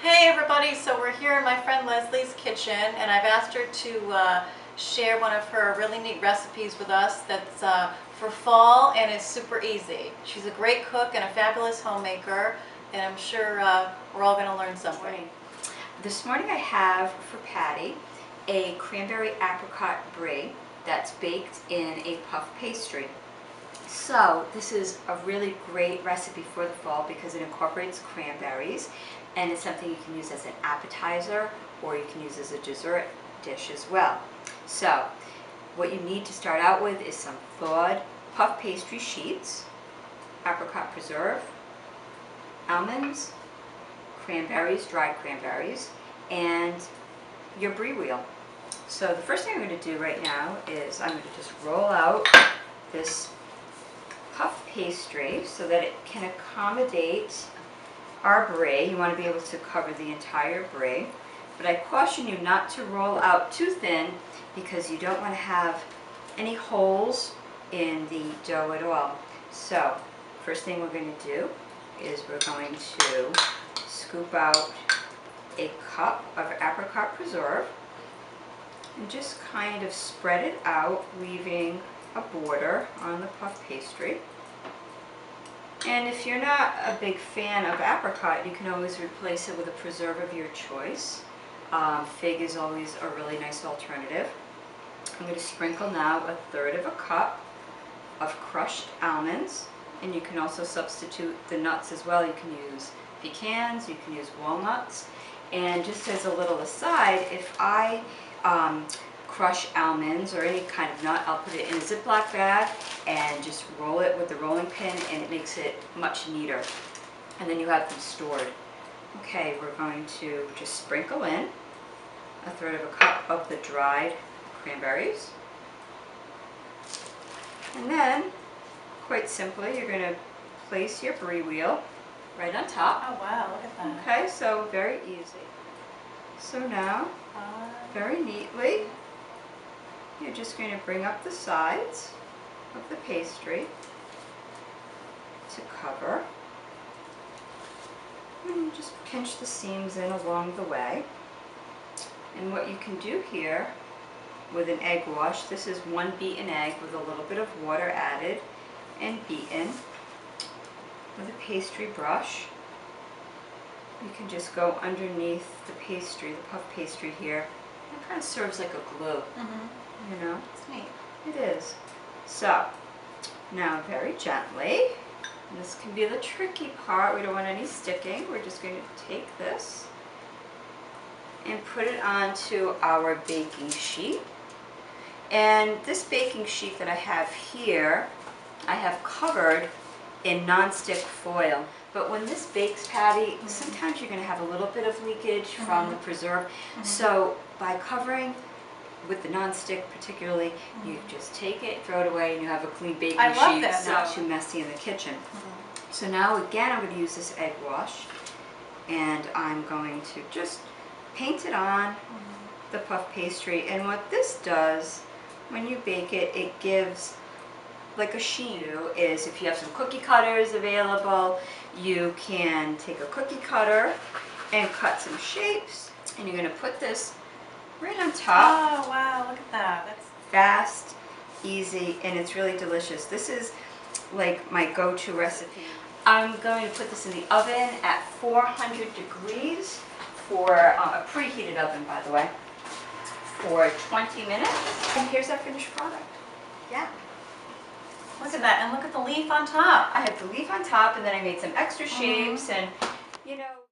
Hey everybody, so we're here in my friend Leslie's kitchen and I've asked her to share one of her really neat recipes with us that's for fall and is super easy. She's a great cook and a fabulous homemaker, and I'm sure we're all going to learn something. This morning I have for Patty a cranberry apricot brie that's baked in a puff pastry. So this is a really great recipe for the fall because it incorporates cranberries, and it's something you can use as an appetizer or you can use as a dessert dish as well. So what you need to start out with is some thawed puff pastry sheets, apricot preserve, almonds, cranberries, dried cranberries, and your brie wheel. So the first thing I'm going to do right now is I'm going to just roll out this puff pastry so that it can accommodate our brie. You want to be able to cover the entire brie, but I caution you not to roll out too thin because you don't want to have any holes in the dough at all. So first thing we're going to do is we're going to scoop out a cup of apricot preserve and just kind of spread it out, leaving a border on the puff pastry. And if you're not a big fan of apricot, you can always replace it with a preserve of your choice. Fig is always a really nice alternative. I'm going to sprinkle now 1/3 cup of crushed almonds, and you can also substitute the nuts as well. You can use pecans, you can use walnuts. And just as a little aside, if I crush almonds or any kind of nut, I'll put it in a Ziploc bag and just roll it with the rolling pin, and it makes it much neater. And then you have them stored. Okay, we're going to just sprinkle in 1/3 cup of the dried cranberries. And then, quite simply, you're going to place your brie wheel right on top. Oh wow, look at that. Okay, so very easy. So now, very neatly, you're just going to bring up the sides of the pastry to cover, and just pinch the seams in along the way. And what you can do here with an egg wash, this is 1 beaten egg with a little bit of water added and beaten. With a pastry brush, you can just go underneath the pastry, the puff pastry here. It kind of serves like a glue. You know? It's neat. It is. So, now very gently, and this can be the tricky part, we don't want any sticking, we're just going to take this and put it onto our baking sheet. And this baking sheet that I have here, I have covered in non-stick foil. But when this bakes, Patty, sometimes you're going to have a little bit of leakage from the preserve. So by covering with the non-stick particularly, you just take it, throw it away, and you have a clean baking sheet. It's not too messy in the kitchen. So now again, I'm going to use this egg wash, and I'm going to just paint it on the puff pastry. And what this does, when you bake it, it gives like a sheen. Is if you have some cookie cutters available, you can take a cookie cutter and cut some shapes, and you're going to put this right on top. Oh wow, look at that. That's fast, easy, and it's really delicious. This is like my go-to recipe. I'm going to put this in the oven at 400 degrees for a preheated oven, by the way, for 20 minutes. And here's our finished product. Yeah. Look at that, and look at the leaf on top. I have the leaf on top, and then I made some extra shapes, and you know.